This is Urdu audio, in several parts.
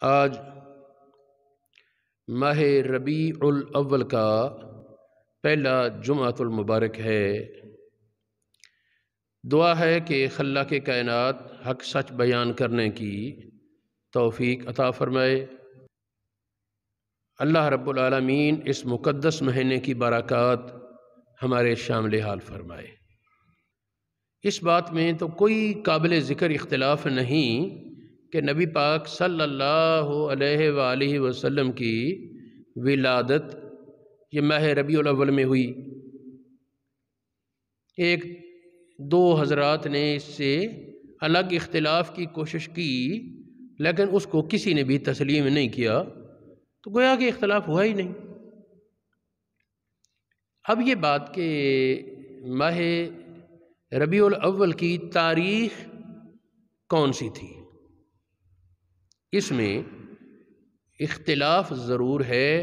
آج ماہ ربیع الاول کا پہلا جمعۃ المبارک ہے۔ دعا ہے کہ خالق کائنات حق سچ بیان کرنے کی توفیق عطا فرمائے۔ اللہ رب العالمین اس مقدس مہینے کی برکات ہمارے شامل حال فرمائے۔ اس بات میں تو کوئی قابل ذکر اختلاف نہیں کہ نبی پاک صلی اللہ علیہ وآلہ وسلم کی ولادت یہ ماہ ربیع الاول میں ہوئی۔ ایک دو حضرات نے اس سے الگ اختلاف کی کوشش کی، لیکن اس کو کسی نے بھی تسلیم نہیں کیا، تو گویا کہ اختلاف ہوا ہی نہیں۔ اب یہ بات کہ ماہ ربیع الاول کی تاریخ کون سی تھی، اس میں اختلاف ضرور ہے۔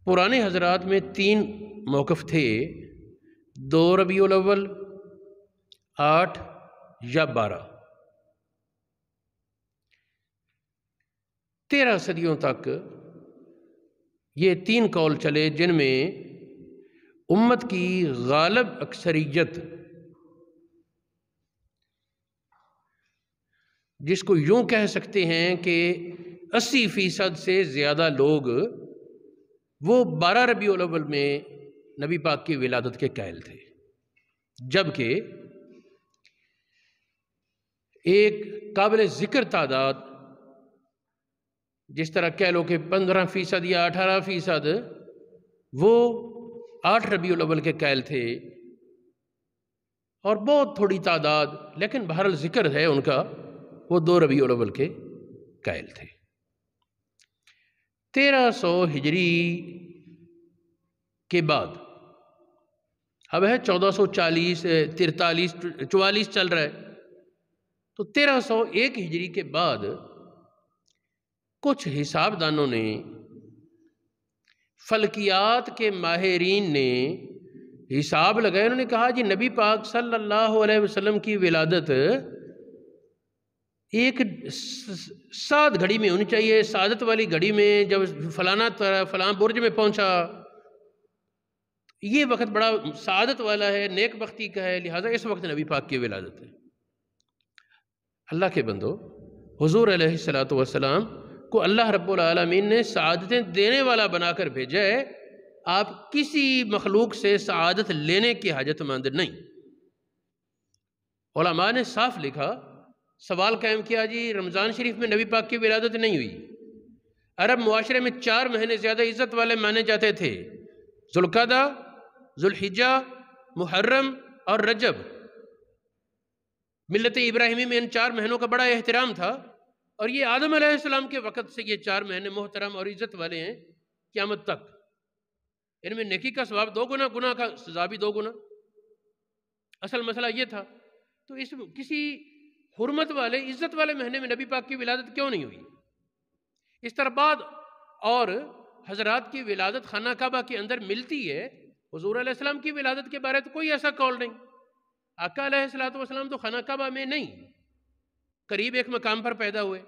پرانے حضرات میں 3 موقف تھے: 2 ربیع الاول، 8 یا 12۔ 13 صدیوں تک یہ 3 قول چلے، جن میں امت کی غالب اکثریت، جس کو یوں کہہ سکتے ہیں کہ 80% سے زیادہ لوگ وہ 12 ربیع الاول میں نبی پاک کی ولادت کے قائل تھے، جبکہ ایک قابل ذکر تعداد، جس طرح کہہ لو کہ 15% یا 18%، وہ 8 ربیع الاول کے قائل تھے، اور بہت تھوڑی تعداد، لیکن بہرحال ذکر ہے ان کا، وہ 2 ربیع الاول کے قائل تھے۔ 1300 ہجری کے بعد، اب ہے 1440، 43، 44 چل رہا ہے، تو 1301 ہجری کے بعد کچھ حساب دانوں نے، فلکیات کے ماہرین نے حساب لگائے۔ انہوں نے کہا جی نبی پاک صلی اللہ علیہ وسلم کی ولادت ایک سعد گھڑی میں ہونی چاہیے، سعادت والی گھڑی میں، جب فلاں برج میں پہنچا، یہ وقت بڑا سعادت والا ہے، نیک بختی کا ہے، لہٰذا اس وقت نبی پاک کی ولادت ہے۔ اللہ کے بندو، حضور علیہ السلام کو اللہ رب العالمین نے سعادتیں دینے والا بنا کر بھیجا ہے، آپ کسی مخلوق سے سعادت لینے کی حاجت مند نہیں۔ علماء نے صاف لکھا، سوال قائم کیا، جی رمضان شریف میں نبی پاک کی ولادت نہیں ہوئی۔ عرب معاشرے میں 4 مہینے زیادہ عزت والے مانے جاتے تھے: ذوالقعدہ، ذوالحجہ، محرم اور رجب۔ ملت ابراہیمی میں ان 4 مہینوں کا بڑا احترام تھا، اور یہ آدم علیہ السلام کے وقت سے یہ 4 مہینے محترم اور عزت والے ہیں قیامت تک۔ ان میں نیکی کا ثواب 2 گنا، گناہ کا سزا بھی 2 گنا۔ اصل مسئلہ یہ تھا، تو اس کسی حرمت والے، عزت والے مہینے میں نبی پاک کی ولادت کیوں نہیں ہوئی؟ اس طرح بعد اور حضرات کی ولادت خانہ کعبہ کے اندر ملتی ہے، حضور علیہ السلام کی ولادت کے بارے تو کوئی ایسا قول نہیں۔ آقا علیہ السلام تو خانہ کعبہ میں نہیں، قریب ایک مقام پر پیدا ہوئے۔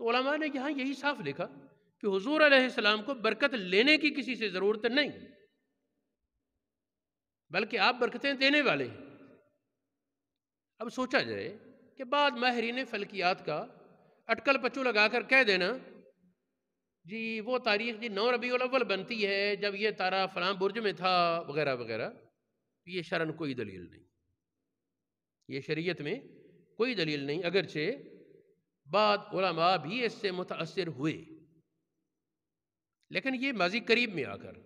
تو علماء نے یہاں یہی صاف لکھا کہ حضور علیہ السلام کو برکت لینے کی کسی سے ضرورت نہیں، بلکہ آپ برکتیں دینے والے ہیں۔ اب سوچا جائے کہ بعد ماہرین فلکیات کا اٹکل پچو لگا کر کہہ دینا جی وہ تاریخ جی 9 ربیع الاول بنتی ہے جب یہ تارا فلاں برج میں تھا، وغیرہ وغیرہ، یہ شرعاً کوئی دلیل نہیں، یہ شریعت میں کوئی دلیل نہیں، اگرچہ بعد علماء بھی اس سے متاثر ہوئے، لیکن یہ ماضی قریب میں آ کر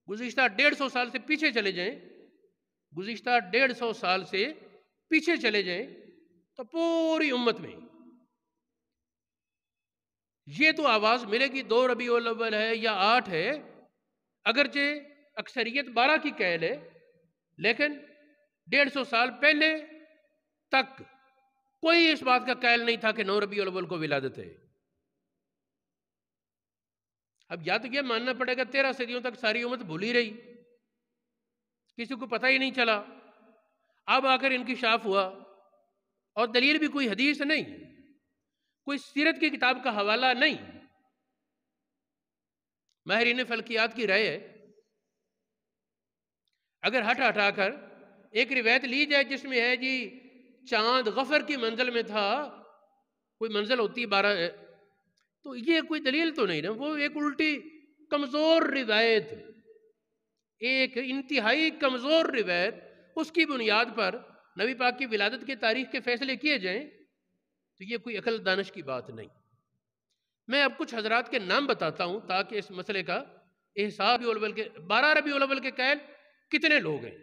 گزشتہ 150 سال سے پیچھے چلے جائیں، گزشتہ 150 سال سے پیچھے چلے جائیں، تو پوری امت میں یہ تو آواز ملے گی 2 ربیع الاول ہے یا 8 ہے، اگرچہ اکثریت 12 کی قائل ہے، لیکن 150 سال پہلے تک کوئی اس بات کا قائل نہیں تھا کہ 9 ربیع الاول کو ولادت ہے۔ اب یا تو یہ ماننا پڑے گا 13 صدیوں تک ساری امت بھولی رہی، کسی کو پتہ ہی نہیں چلا، اب آ کر انکشاف ہوا، اور دلیل بھی کوئی حدیث نہیں، کوئی سیرت کی کتاب کا حوالہ نہیں، ماہرین فلکیات کی رائے ہے۔ اگر ہٹا کر ایک روایت لی جائے جس میں ہے جی چاند غفر کی منزل میں تھا، کوئی منزل ہوتی ہے 12، تو یہ کوئی دلیل تو نہیں نا، وہ ایک الٹی کمزور روایت، ایک انتہائی کمزور روایت، اس کی بنیاد پر نبی پاک کی ولادت کے تاریخ کے فیصلے کیے جائیں تو یہ کوئی عقل دانش کی بات نہیں۔ میں اب کچھ حضرات کے نام بتاتا ہوں تاکہ اس مسئلے کا احساس، 12 ربیع الاول کے قائل کتنے لوگ ہیں۔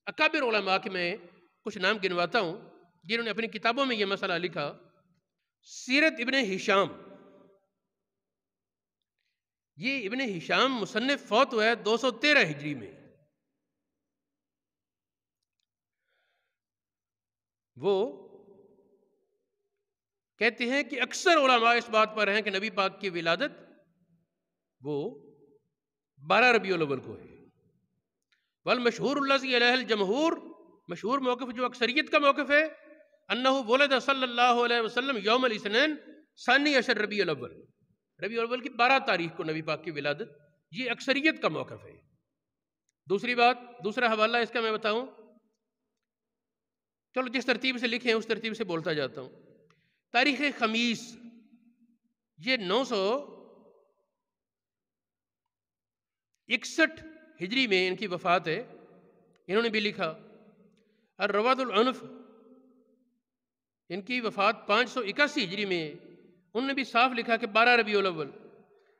اکابر علماء کے میں کچھ نام گنواتا ہوں جنہوں نے اپنی کتابوں میں یہ مسئلہ لکھا۔ سیرت ابن ہشام، یہ ابن ہشام مصنف فوت ہوا ہے 213 ہجری میں۔ وہ کہتے ہیں کہ اکثر علماء اس بات پر ہیں کہ نبی پاک کی ولادت وہ 12 ربیع الاول کو ہے۔ والمشہور الذی علیہ الجمہور، مشہور موقف جو اکثریت کا موقف ہے، انہ ولد صلی اللہ علیہ وسلم یوم الاثنین ثانی عشر ربیع الاول، ربیع الاول کی 12 تاریخ کو نبی پاک کی ولادت، یہ اکثریت کا موقف ہے۔ دوسری بات، دوسرا حوالہ اس کا میں بتاؤں، چلو جس ترتیب سے لکھیں اس ترتیب سے بولتا جاتا ہوں۔ تاریخ خمیس، یہ 961 ہجری میں ان کی وفات ہے، انہوں نے بھی لکھا۔ الرواد العنف، ان کی وفات 581 ہجری میں، انہوں نے بھی صاف لکھا کہ 12 ربیع الاول۔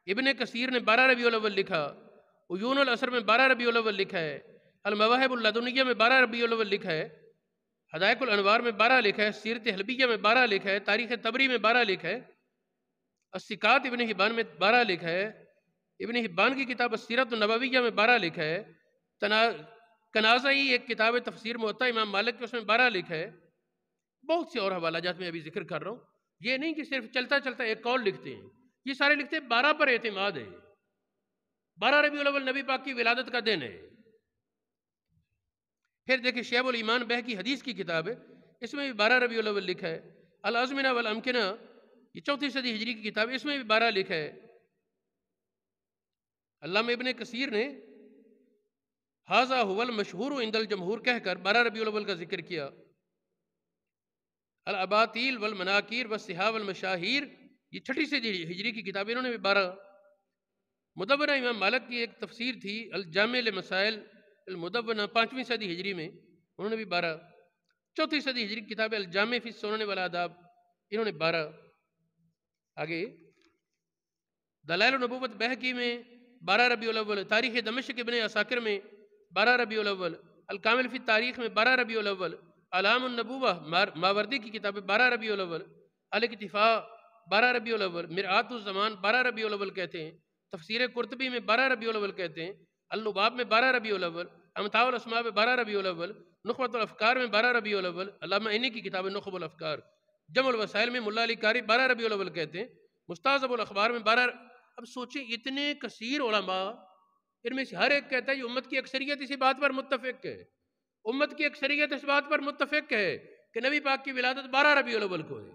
ابن کثیر نے 12 ربیع الاول لکھا، عیون العصر میں 12 ربیع الاول لکھا ہے، المواہب اللدنیہ میں 12 ربیع الاول لکھا ہے، حدائق الانوار میں 12 لکھا ہے، سیرت حلبیہ میں 12 لکھا ہے، تاریخ طبری میں 12 لکھا ہے، الثقات ابن حبان میں 12 لکھا ہے، ابن حبان کی کتاب السیرۃ النبویہ میں 12 لکھا ہے، کنازعی ایک کتاب تفسیر موطا امام مالک کے اس میں 12 لکھا ہے۔ بہت سے اور حوالہ جات میں ابھی ذکر کر رہا ہوں، یہ نہیں کہ صرف چلتا چلتا ایک قول لکھتے ہیں، یہ سارے لکھتے ہیں 12 پر اعتماد ہے۔ 12 ربیع الاول نبی پاک کی ولادت کا دن ہے۔ پھر دیکھیں شیب الایمان بہقی حدیث کی کتاب ہے، اس میں بھی 12 ربیع الاول لکھا ہے۔ الازمنہ والامکنہ، یہ 4 صدی ہجری کی کتاب ہے، اس میں بھی 12 لکھا ہے۔ علامہ ابن کثیر نے ھذا ھو المشہور عند الجمہور کہہ کر 12 ربیع الاول کا ذکر کیا۔ الاباطیل والمناکیر والصحاح والمشاہیر، یہ 6 صدی ہجری کی کتاب ہے، انہوں نے بھی 12۔ مدونہ امام مالک کی ایک تفسیر تھی الجامع لمسائل المدونہ 5ویں صدی ہجری میں، انہوں نے بھی 12۔ 4 صدی ہجری کی کتاب الجامع فی السنن والآداب، انہوں نے 12۔ آگے دلائل النبوت بہقی میں 12 ربیع الاول، تاریخ دمشق ابن عساکر میں 12 ربیع الاول، الکامل فی تاریخ میں 12 ربیع الاول، علام النبوہ ماوردی کی کتاب 12 ربیع الاول، الاکتفاء 12 ربیع الاول، مرآت الزمان 12 ربیع الاول کہتے ہیں، تفسیر قرطبی میں 12 ربیع الاول کہتے ہیں، اللباب میں 12 ربیع الاول، امتاع الاسماء میں 12 ربیع الاول، نخبۃ الافکار میں 12 ربیع الاول، علامہ عینی کی کتاب نخب الافکار، جمع الوسائل میں ملا علی قاری 12 ربیع الاول کہتے ہیں، مستعذب الاخبار میں 12۔ اب سوچیں اتنے کثیر علماء، ان میں سے ہر ایک کہتا ہے یہ امت کی اکثریت اسی بات پر متفق ہے، امت کی اکثریت اس بات پر متفق ہے کہ نبی پاک کی ولادت 12 ربیع الاول کو ہے۔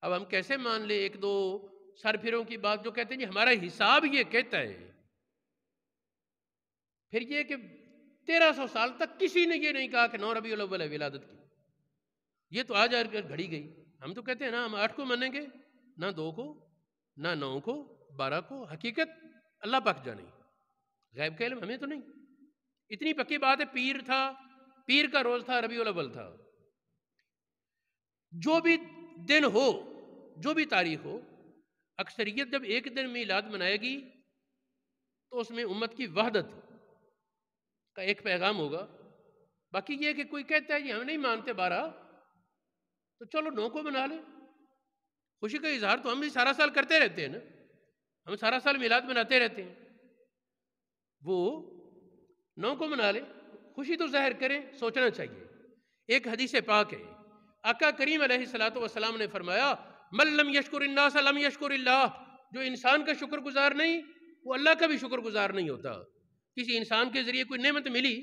اب ہم کیسے مان لیں ایک دو سر پھروں کی بات جو کہتے ہیں جی ہمارا حساب یہ کہتا ہے؟ پھر یہ کہ 1300 سال تک کسی نے یہ نہیں کہا کہ 9 ربیع الاول ہے ولادت کی، یہ تو آج گھڑی گئی۔ ہم تو کہتے ہیں نا ہم 8 کو مانیں گے، نہ 2 کو، نہ 9 کو، 12 کو، حقیقت اللہ پاک جانے، غیب کا علم ہمیں تو نہیں۔ اتنی پکی بات ہے، پیر تھا، پیر کا روز تھا، ربیع الاول تھا۔ جو بھی دن ہو، جو بھی تاریخ ہو، اکثریت جب ایک دن میلاد منائے گی تو اس میں امت کی وحدت کا ایک پیغام ہوگا۔ باقی یہ کہ کوئی کہتا ہے جی ہم نہیں مانتے 12، تو چلو 9 کو منا لیں، خوشی کا اظہار تو ہم بھی سارا سال کرتے رہتے ہیں نا، ہم سارا سال میلاد مناتے رہتے ہیں، وہ 9 کو منا لیں، خوشی تو ظاہر کریں، سوچنا چاہیے۔ ایک حدیث پاک ہے، آقا کریم علیہ السلام نے فرمایا من لم یشکر الناس لم یشکر اللہ، جو انسان کا شکر گزار نہیں وہ اللہ کا بھی شکر گزار نہیں ہوتا۔ کسی انسان کے ذریعے کوئی نعمت ملی،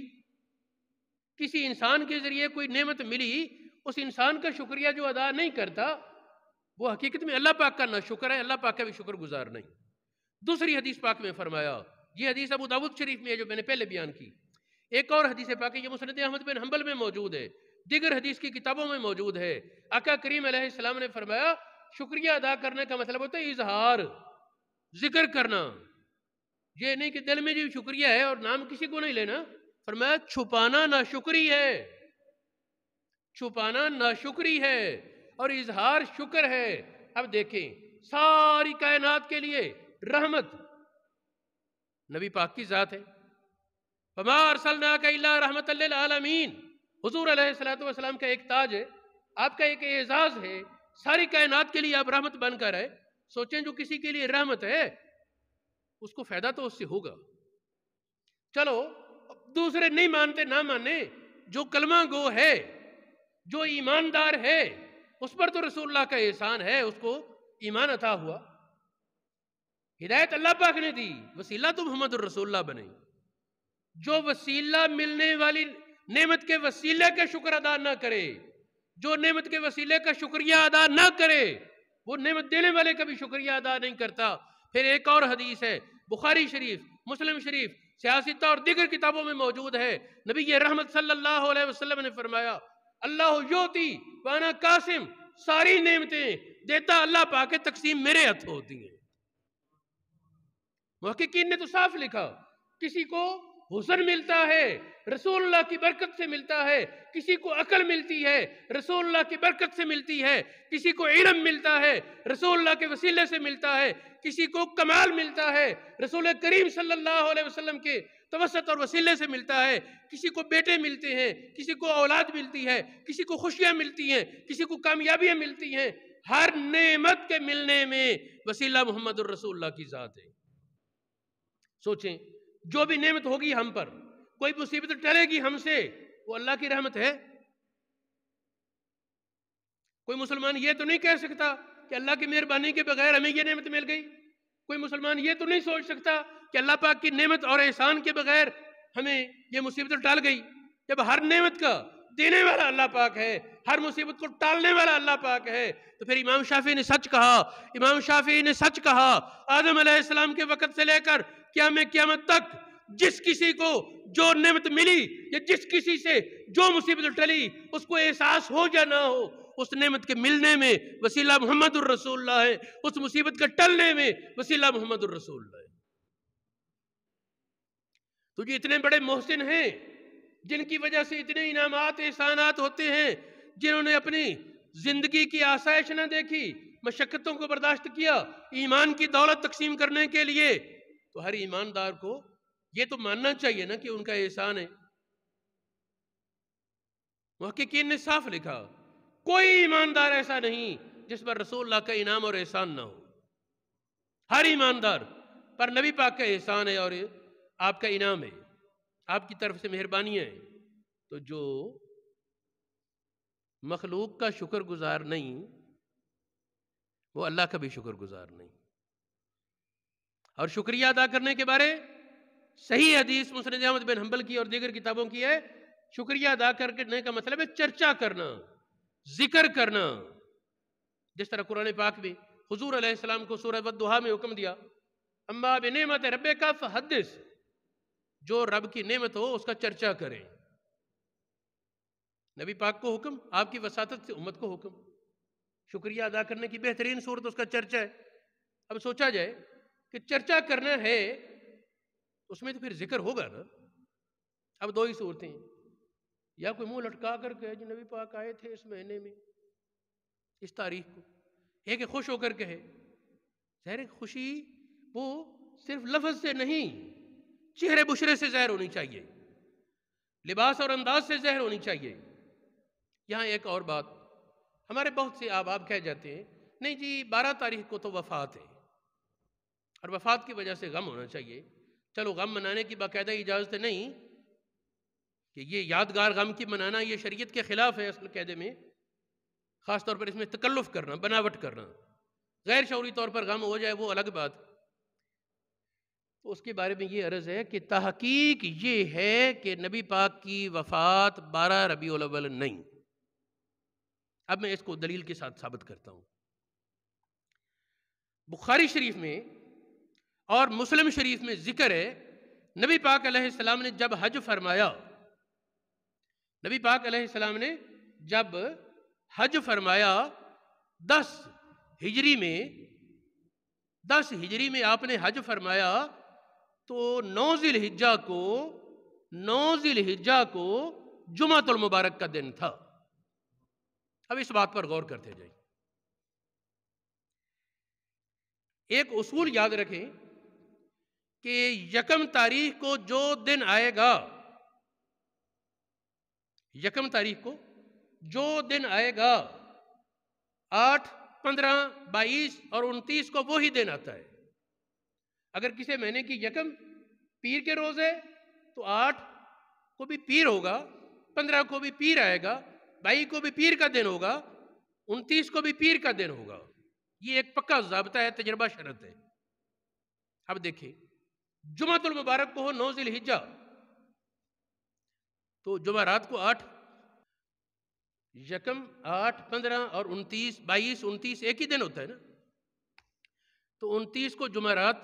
کسی انسان کے ذریعے کوئی نعمت ملی، اس انسان کا شکریہ جو ادا نہیں کرتا وہ حقیقت میں اللہ پاک کا نہ شکر ہے، اللہ پاک کا بھی شکر گزار نہیں۔ دوسری حدیث پاک میں فرمایا، یہ حدیث ابو داؤد شریف میں ہے جو میں نے پہلے بیان کی، ایک اور حدیث پاک ہے یہ مسند احمد بن حنبل میں موجود ہے، دیگر حدیث کی کتابوں میں موجود ہے۔ آقا کریم علیہ السلام نے فرمایا شکریہ ادا کرنے کا مطلب ہوتا ہے اظہار، ذکر کرنا، یہ نہیں کہ دل میں جو شکریہ ہے اور نام کسی کو نہیں لینا۔ فرمایا چھپانا ناشکری ہے، چھپانا ناشکری ہے اور اظہار شکر ہے۔ اب دیکھیں ساری کائنات کے لیے رحمت نبی پاک کی ذات ہے، فما ارسلناک الا رحمۃ للعالمین، حضور علیہ الصلوۃ والسلام کا ایک تاج ہے، آپ کا ایک اعزاز ہے، ساری کائنات کے لیے آپ رحمت بن کر آئے۔ سوچیں جو کسی کے لیے رحمت ہے اس کو فائدہ تو اس سے ہوگا۔ چلو دوسرے نہیں مانتے نہ مانے، جو کلمہ گو ہے، جو ایماندار ہے، اس پر تو رسول اللہ کا احسان ہے، اس کو ایمان عطا ہوا، ہدایت اللہ پاک نے دی، وسیلہ تو محمد الرسول اللہ بنے۔ جو وسیلہ ملنے والی نعمت کے وسیلے کا شکر ادا نہ کرے، جو نعمت کے وسیلے کا شکریہ ادا نہ کرے، وہ نعمت دینے والے کا بھی شکریہ ادا نہیں کرتا۔ پھر ایک اور حدیث ہے بخاری شریف، مسلم شریف، سیاستہ اور دیگر کتابوں میں موجود ہے، نبی یہ رحمت صلی اللہ علیہ وسلم نے فرمایا اللہ یوتی وانا قاسم، ساری نعمتیں دیتا اللہ پاک ہے، تقسیم میرے ہاتھ ہوتی ہیں۔ محققین نے تو صاف لکھا کسی کو حسن ملتا ہے رسول اللہ کی برکت سے ملتا ہے، کسی کو عقل ملتی ہے رسول اللہ کی برکت سے ملتی ہے، کسی کو علم ملتا ہے رسول اللہ کے وسیلے سے ملتا ہے، کسی کو کمال ملتا ہے رسول کریم صلی اللہ علیہ وسلم کے توسط اور وسیلے سے ملتا ہے، کسی کو بیٹے ملتے ہیں، کسی کو اولاد ملتی ہے، کسی کو خوشیاں ملتی ہیں، کسی کو کامیابیاں ملتی ہیں۔ ہر نعمت کے ملنے میں وسیلہ محمد الرسول اللہ کی ذات ہے۔ سوچیں جو بھی نعمت ہوگی ہم پر، کوئی مصیبت ٹلے گی ہم سے، وہ اللہ کی رحمت ہے۔ کوئی مسلمان یہ تو نہیں کہہ سکتا کہ اللہ کی مہربانی کے بغیر ہمیں یہ نعمت مل گئی، کوئی مسلمان یہ تو نہیں سوچ سکتا کہ اللہ پاک کی نعمت اور احسان کے بغیر ہمیں یہ مصیبت ٹال گئی۔ جب ہر نعمت کا دینے والا اللہ پاک ہے، ہر مصیبت کو ٹالنے والا اللہ پاک ہے، تو پھر امام شافعی نے سچ کہا، امام شافعی نے سچ کہا، آدم علیہ السلام کے وقت سے لے کر قیامت تک جس کسی کو جو نعمت ملی یا جس کسی سے جو مصیبت ٹلی، اس کو احساس ہو یا نہ ہو، اس نعمت کے ملنے میں وسیلہ محمد الرسول اللہ ہے، اس مصیبت کے ٹلنے میں وسیلہ محمد الرسول اللہ ہے۔ تو یہ اتنے بڑے محسن ہیں جن کی وجہ سے اتنے انعامات احسانات ہوتے ہیں، جنہوں نے اپنی زندگی کی آسائش نہ دیکھی، مشقتوں کو برداشت کیا ایمان کی دولت تقسیم کرنے کے لیے، تو ہر ایماندار کو یہ تو ماننا چاہیے نا کہ ان کا احسان ہے۔ محققین نے صاف لکھا کوئی ایماندار ایسا نہیں جس پر رسول اللہ کا انعام اور احسان نہ ہو، ہر ایماندار پر نبی پاک کا احسان ہے اور آپ کا انعام ہے، آپ کی طرف سے مہربانیاں ہیں۔ تو جو مخلوق کا شکر گزار نہیں، وہ اللہ کا بھی شکر گزار نہیں۔ اور شکریہ ادا کرنے کے بارے صحیح حدیث مسند احمد بن حنبل کی اور دیگر کتابوں کی ہے، شکریہ ادا کرنے کا مطلب ہے چرچا کرنا، ذکر کرنا۔ جس طرح قرآن پاک میں حضور علیہ السلام کو سورہ والضحیٰ میں حکم دیا اما بنعمت ربک فحدث، جو رب کی نعمت ہو اس کا چرچا کریں۔ نبی پاک کو حکم، آپ کی وساطت سے امت کو حکم، شکریہ ادا کرنے کی بہترین صورت اس کا چرچا ہے۔ اب سوچا جائے کہ چرچا کرنا ہے اس میں تو پھر ذکر ہوگا نا۔ اب دو ہی صورتیں ہیں، یا کوئی منہ لٹکا کر کہے جو نبی پاک آئے تھے اس مہینے میں اس تاریخ کو، ایک خوش ہو کر کہے۔ ظاہر خوشی وہ صرف لفظ سے نہیں، چہرے بشرے سے ظاہر ہونی چاہیے، لباس اور انداز سے ظاہر ہونی چاہیے۔ یہاں ایک اور بات، ہمارے بہت سے آباب کہہ جاتے ہیں نہیں جی 12 تاریخ کو تو وفات ہے اور وفات کی وجہ سے غم ہونا چاہیے۔ چلو غم منانے کی باقاعدہ اجازت نہیں کہ یہ یادگار غم کی منانا یہ شریعت کے خلاف ہے اصل قاعدے میں، خاص طور پر اس میں تکلف کرنا، بناوٹ کرنا، غیر شعوری طور پر غم ہو جائے وہ الگ بات۔ تو اس کے بارے میں یہ عرض ہے کہ تحقیق یہ ہے کہ نبی پاک کی وفات 12 ربیع الاول نہیں، اب میں اس کو دلیل کے ساتھ ثابت کرتا ہوں۔ بخاری شریف میں اور مسلم شریف میں ذکر ہے، نبی پاک علیہ السلام نے جب حج فرمایا، نبی پاک علیہ السلام نے جب حج فرمایا 10 ہجری میں آپ نے حج فرمایا، تو 9 ذی الحجہ کو جمعۃ المبارک کا دن تھا۔ اب اس بات پر غور کرتے جائیں۔ ایک اصول یاد رکھیں کہ 1 تاریخ کو جو دن آئے گا، 1 تاریخ کو جو دن آئے گا، 8، 15، 22 اور 29 کو وہی دن آتا ہے۔ اگر کسی مہینے کی 1 پیر کے روز ہے تو 8 کو بھی پیر ہوگا، 15 کو بھی پیر آئے گا، 22 کو بھی پیر کا دن ہوگا، 29 کو بھی پیر کا دن ہوگا۔ یہ ایک پکا ضابطہ ہے، تجربہ شرط ہے۔ اب دیکھیں، جمعۃ المبارک کو ہو 9 ذی الحجہ، تو جمعرات کو 8، 1، 8، 15 اور 29، 22، 29 ایک ہی دن ہوتا ہے نا، تو 29 کو جمعرات،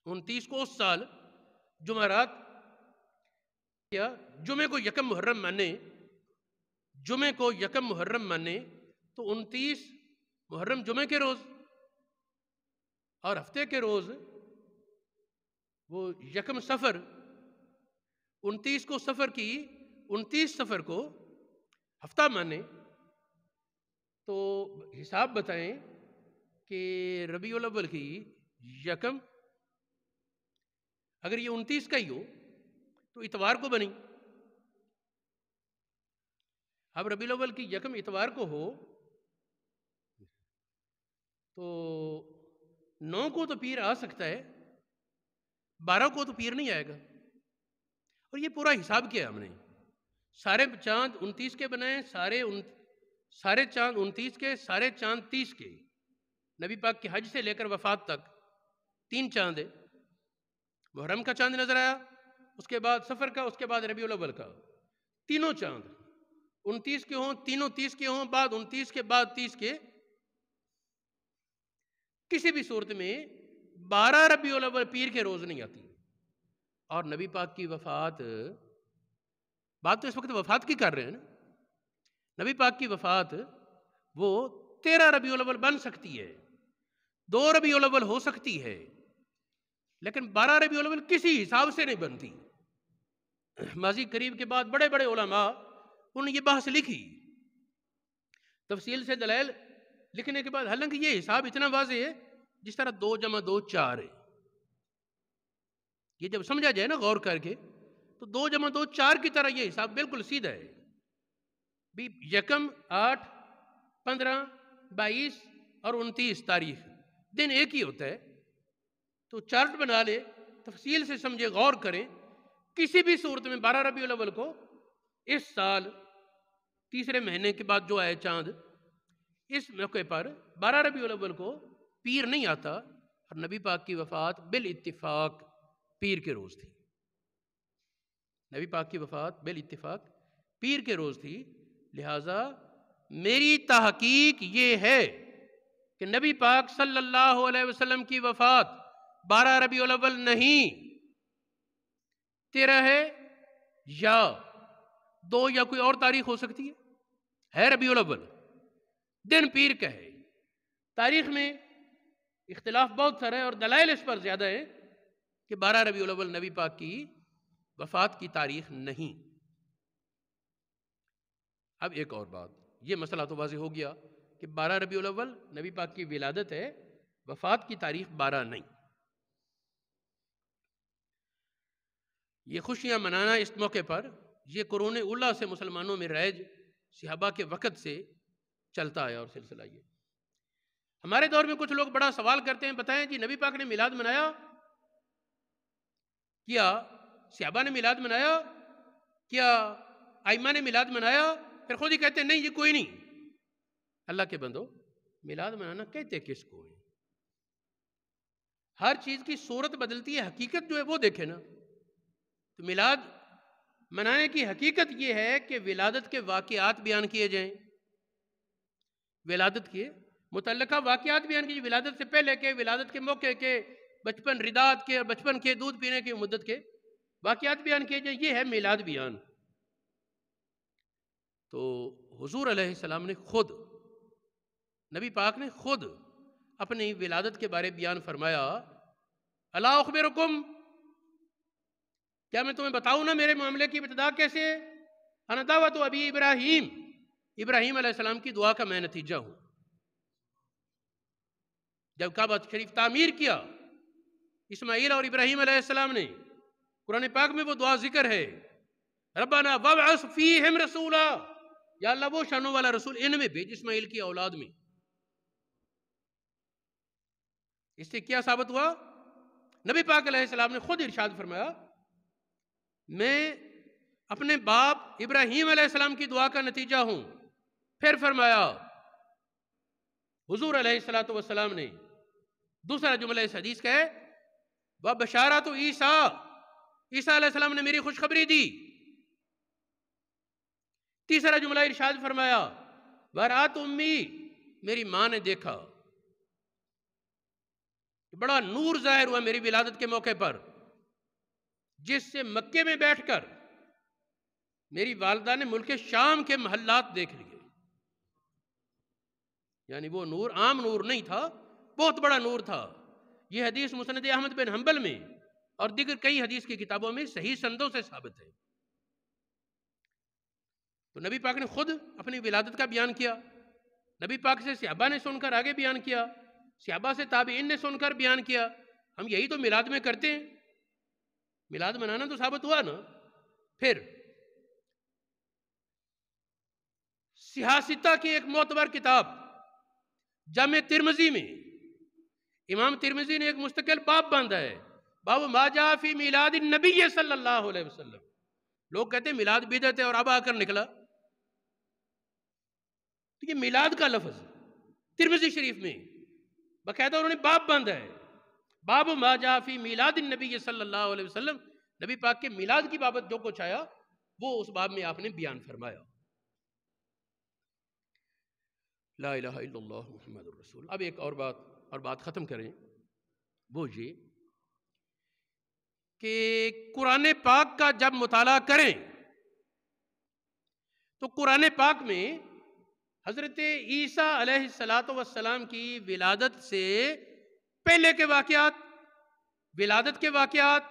29 کو اس سال جمعرات، یا جمعے کو 1 محرم مانے، جمعے کو 1 محرم مانے تو 29 محرم جمعے کے روز، اور ہفتے کے روز وہ 1 صفر، 29 کو صفر کی، 29 صفر کو ہفتہ مانے، تو حساب بتائیں کہ ربیع الاول کی 1، اگر یہ 29 کا ہی ہو تو اتوار کو بنی۔ اب ربیع الاول کی 1 اتوار کو ہو تو 9 کو تو پیر آ سکتا ہے، 12 کو تو پیر نہیں آئے گا۔ اور یہ پورا حساب کیا ہم نے، سارے چاند 29 کے بنائے، سارے چاند 29 کے، سارے چاند 30 کے۔ نبی پاک کے حج سے لے کر وفات تک 3 چاند ہے۔ محرم کا چاند نظر آیا، اس کے بعد سفر کا، اس کے بعد ربیع الاول کا، تینوں چاند 29 کے ہوں، تینوں 30 کے ہوں، بعد 29 کے بعد 30 کے، کسی بھی صورت میں 12 ربیع الاول پیر کے روز نہیں آتی۔ اور نبی پاک کی وفات، بات تو اس وقت وفات کی کر رہے ہیں نا، نبی پاک کی وفات وہ 13 ربیع الاول بن سکتی ہے، 2 ربیع الاول ہو سکتی ہے، لیکن 12 ربیع الاول کسی حساب سے نہیں بنتی۔ ماضی قریب کے بعد بڑے بڑے علماء انہوں نے یہ بحث لکھی، تفصیل سے دلائل لکھنے کے بعد، حالانکہ یہ حساب اتنا واضح ہے، جس طرح 2 + 2 4 ہے۔ یہ جب سمجھا جائے نا غور کر کے، تو 2 + 2 4 کی طرح یہ حساب بالکل سیدھا ہے۔ 1، 8، 15، 22 اور 29 تاریخ، دن ایک ہی ہوتا ہے، تو چارٹ بنا لے، تفصیل سے سمجھے، غور کریں۔ کسی بھی صورت میں 12 ربیع الاول کو اس سال تیسرے مہینے کے بعد جو آئے چاند، اس موقع پر 12 ربیع الاول کو پیر نہیں آتا، اور نبی پاک کی وفات بالاتفاق پیر کے روز تھی۔ نبی پاک کی وفات بالاتفاق پیر کے روز تھی، لہٰذا میری تحقیق یہ ہے کہ نبی پاک صلی اللہ علیہ وسلم کی وفات 12 ربیع الاول نہیں، 13 ہے یا 2 یا کوئی اور تاریخ ہو سکتی ہے ربیع الاول، دن پیر کا ہے۔ تاریخ میں اختلاف بہت سارا ہے، اور دلائل اس پر زیادہ ہے کہ 12 ربیع الاول نبی پاک کی وفات کی تاریخ نہیں۔ اب ایک اور بات، یہ مسئلہ تو واضح ہو گیا کہ 12 ربیع الاول نبی پاک کی ولادت ہے، وفات کی تاریخ 12 نہیں۔ یہ خوشیاں منانا اس موقع پر، یہ قرون اولیٰ سے مسلمانوں میں رائج، صحابہ کے وقت سے چلتا ہے اور سلسلہ یہ۔ ہمارے دور میں کچھ لوگ بڑا سوال کرتے ہیں، بتائیں جی نبی پاک نے میلاد منایا کیا؟ صحابہ نے میلاد منایا کیا؟ ائمہ نے میلاد منایا؟ پھر خود ہی کہتے ہیں نہیں یہ کوئی نہیں۔ اللہ کے بندو، میلاد منانا کہتے کس کو ہے؟ ہر چیز کی صورت بدلتی ہے، حقیقت جو ہے وہ دیکھیں نا۔ تو میلاد منانے کی حقیقت یہ ہے کہ ولادت کے واقعات بیان کیے جائیں، ولادت کے متعلقہ واقعات بیان کیجیے، ولادت سے پہلے کے، ولادت کے موقع کے، بچپن ردات کے اور بچپن کے دودھ پینے کی مدت کے واقعات بیان کیے جائیں، یہ ہے میلاد بیان۔ تو حضور علیہ السلام نے خود، نبی پاک نے خود اپنی ولادت کے بارے بیان فرمایا، الا اخبرکم، کیا میں تمہیں بتاؤں نا میرے معاملے کی ابتدا کیسے ہے؟ انا دعوت ابی ابراہیم، ابراہیم علیہ السلام کی دعا کا میں نتیجہ ہوں۔ جب کعبہ شریف تعمیر کیا اسماعیل اور ابراہیم علیہ السلام نے، قرآن پاک میں وہ دعا ذکر ہے، ربنا وابعث فیہم رسولا، یا اللہ وہ شانوں والا رسول ان میں بھیج، اسماعیل کی اولاد میں۔ اس سے کیا ثابت ہوا؟ نبی پاک علیہ السلام نے خود ارشاد فرمایا، میں اپنے باپ ابراہیم علیہ السلام کی دعا کا نتیجہ ہوں۔ پھر فرمایا حضور علیہ السلام نے، دوسرا جملہ اس حدیث کا ہے، وَبَشَارَةُ عیسیٰ، عیسیٰ علیہ السلام نے میری خوشخبری دی۔ تیسرا جملہ ارشاد فرمایا، وَرَأَتْ أُمِّي، میری ماں نے دیکھا۔ بڑا نور ظاہر ہوا میری ولادت کے موقع پر، جس سے مکے میں بیٹھ کر میری والدہ نے ملک شام کے محلات دیکھ لیے۔ یعنی وہ نور عام نور نہیں تھا، بہت بڑا نور تھا۔ یہ حدیث مسند احمد بن حنبل میں اور دیگر کئی حدیث کی کتابوں میں صحیح سندوں سے ثابت ہے۔ تو نبی پاک نے خود اپنی ولادت کا بیان کیا، نبی پاک سے صحابہ نے سن کر آگے بیان کیا، صحابہ سے تابعین نے سن کر بیان کیا۔ ہم یہی تو میلاد میں کرتے ہیں، میلاد منانا تو ثابت ہوا نا۔ پھر سیاستہ کی ایک معتبر کتاب جامع ترمذی میں امام ترمذی نے ایک مستقل باب باندھا ہے، باب ما جاء فی میلاد النبی صلی اللہ علیہ وسلم۔ لوگ کہتے ہیں میلاد بدعت ہے اور اب آ کر نکلا، تو یہ میلاد کا لفظ ترمذی شریف میں باقاعدہ انہوں نے باب باندھا ہے، باب ما جاء فی میلاد النبی صلی اللہ علیہ وسلم۔ نبی پاک کے میلاد کی بابت جو کچھ آیا وہ اس باب میں آپ نے بیان فرمایا۔ لا الہ الا اللہ محمد الرسول۔ اب ایک اور بات ختم کریں، وہ یہ کہ قرآن پاک کا جب مطالعہ کریں تو قرآن پاک میں حضرت عیسیٰ علیہ السلام کی ولادت سے پہلے کے واقعات، ولادت کے واقعات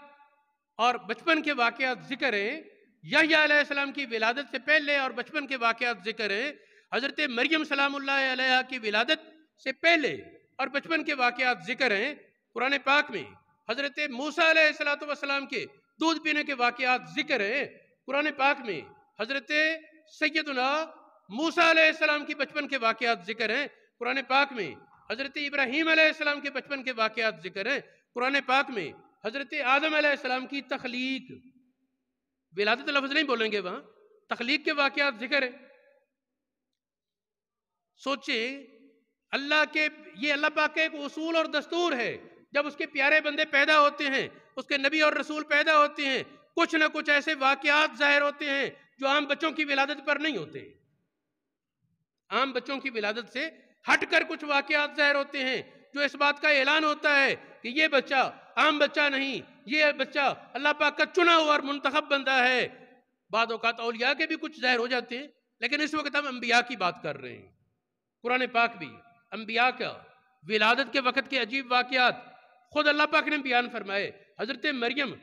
اور بچپن کے واقعات ذکر ہیں، یحییٰ علیہ السلام کی ولادت سے پہلے اور بچپن کے واقعات ذکر ہیں، حضرت مریم سلام اللہ علیہا کی ولادت سے پہلے اور بچپن کے واقعات ذکر ہیں۔ قرآن پاک میں حضرت موسیٰ علیہ السلام کے دودھ پینے کے واقعات ذکر ہیں۔ قرآن پاک میں حضرت سیدنا موسیٰ علیہ السلام کی بچپن کے واقعات ذکر ہیں۔ قرآن پاک میں حضرت ابراہیم علیہ السلام کے بچپن کے واقعات ذکر ہیں۔ قرآن پاک میں حضرت آدم علیہ السلام کی تخلیق، ولادت لفظ نہیں بولیں گے وہاں، تخلیق کے واقعات ذکر ہیں۔ سوچیں یہ اللہ پاک کا ایک اصول اور دستور ہے، جب اس کے پیارے بندے پیدا ہوتے ہیں، اس کے نبی اور رسول پیدا ہوتے ہیں، کچھ نہ کچھ ایسے واقعات ظاہر ہوتے ہیں جو عام بچوں کی ولادت پر نہیں ہوتے۔ عام بچوں کی ولادت سے ہٹ کر کچھ واقعات ظاہر ہوتے ہیں جو اس بات کا اعلان ہوتا ہے کہ یہ بچہ عام بچہ نہیں، یہ بچہ اللہ پاک کا چنا ہوا اور منتخب بندہ ہے۔ بعض اوقات اولیاء کے بھی کچھ ظاہر ہو جاتے ہیں، لیکن اس وقت ہم انبیاء کی بات کر رہے ہیں۔ قرآن پاک بھی انبیاء کا ولادت کے وقت کے عجیب واقعات خود اللہ پاک نے بیان فرمائے۔ حضرت مریم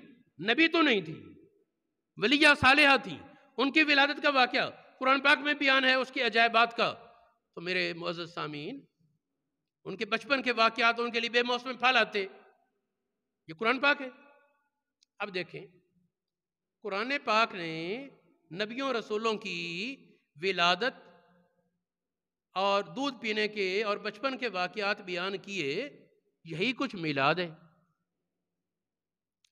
نبی تو نہیں تھی، ولیہ صالحہ تھی، ان کی ولادت کا واقعہ قرآن پاک میں بیان ہے، اس کی عجائبات کا۔ تو میرے معزز سامعین، ان کے بچپن کے واقعات ان کے لیے بے موسم پھل آتے، یہ قرآن پاک ہے۔ اب دیکھیں، قرآن پاک نے نبیوں رسولوں کی ولادت اور دودھ پینے کے اور بچپن کے واقعات بیان کیے، یہی کچھ میلاد ہے۔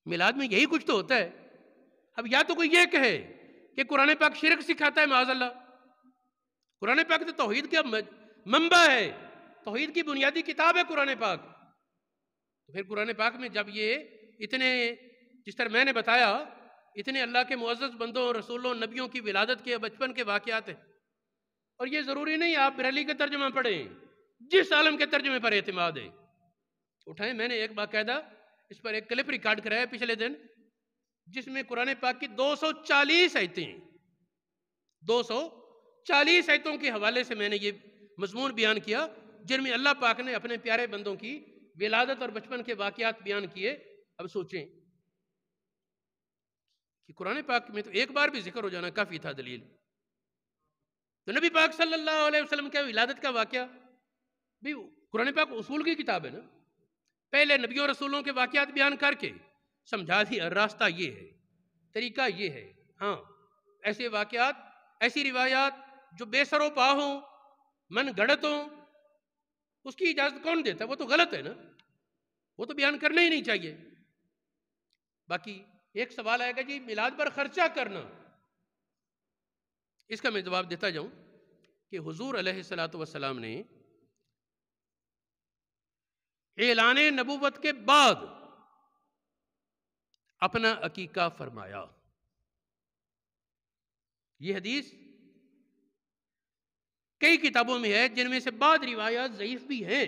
میلاد میں یہی کچھ تو ہوتا ہے۔ اب یا تو کوئی یہ کہے کہ قرآن پاک شرک سکھاتا ہے، معاذ اللہ۔ قرآن پاک تو توحید کا منبع ہے، توحید کی بنیادی کتاب ہے قرآن پاک۔ تو پھر قرآن پاک میں جب یہ اتنے، جس طرح میں نے بتایا اتنے اللہ کے معزز بندوں، رسولوں، نبیوں کی ولادت کے بچپن کے واقعات ہیں، اور یہ ضروری نہیں آپ بریلی کا ترجمہ پڑھیں، جس عالم کے ترجمے پر اعتماد ہے اٹھائیں۔ میں نے ایک باقاعدہ اس پر ایک کلپ ریکارڈ کرایا پچھلے دن، جس میں قرآن پاک کی 240 آیتیں ہیں، 240 آیتوں کے حوالے سے میں نے یہ مضمون بیان کیا، جن میں اللہ پاک نے اپنے پیارے بندوں کی ولادت اور بچپن کے واقعات بیان کیے۔ اب سوچیں کہ قرآن پاک میں تو ایک بار بھی ذکر ہو جانا کافی تھا دلیل، تو نبی پاک صلی اللہ علیہ وسلم کے ولادت کا واقعہ بھی، قرآن پاک اصول کی کتاب ہے نا، پہلے نبیوں رسولوں کے واقعات بیان کر کے سمجھا دیا راستہ یہ ہے، طریقہ یہ ہے۔ ہاں، ایسے واقعات، ایسی روایات جو بے سر و پا ہوں، من گھڑت ہوں، اس کی اجازت کون دیتا ہے؟ وہ تو غلط ہے نا، وہ تو بیان کرنا ہی نہیں چاہیے۔ باقی ایک سوال آئے گا جی میلاد پر خرچہ کرنا، اس کا میں جواب دیتا جاؤں کہ حضور علیہ السلام نے اعلان نبوت کے بعد اپنا عقیقہ فرمایا۔ یہ حدیث کئی کتابوں میں ہے، جن میں سے بعض روایات ضعیف بھی ہیں،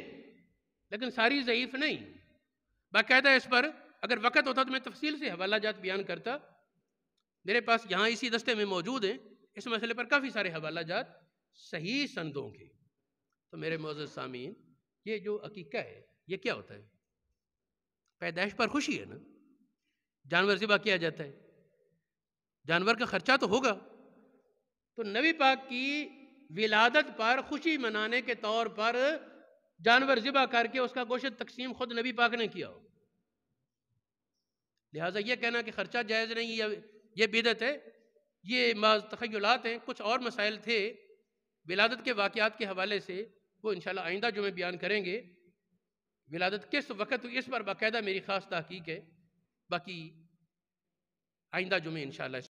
لیکن ساری ضعیف نہیں۔ باقاعدہ اس پر اگر وقت ہوتا تو میں تفصیل سے حوالہ جات بیان کرتا، میرے پاس یہاں اسی دستے میں موجود ہیں، اس مسئلے پر کافی سارے حوالہ جات صحیح سندوں کے۔ تو میرے معزز سامعین، یہ جو عقیقہ ہے یہ کیا ہوتا ہے؟ پیدائش پر خوشی ہے نا، جانور ذبح کیا جاتا ہے، جانور کا خرچہ تو ہوگا، تو نبی پاک کی ولادت پر خوشی منانے کے طور پر جانور ذبح کر کے اس کا گوشت تقسیم خود نبی پاک نے کیا ہو، لہٰذا یہ کہنا کہ خرچہ جائز نہیں یا یہ بدعت ہے، یہ محض تخیلات ہیں۔ کچھ اور مسائل تھے ولادت کے واقعات کے حوالے سے، وہ انشاءاللہ آئندہ جمعے بیان کریں گے۔ ولادت کس وقت ہوئی اس پر باقاعدہ میری خاص تحقیق ہے، باقی آئندہ جمعے انشاءاللہ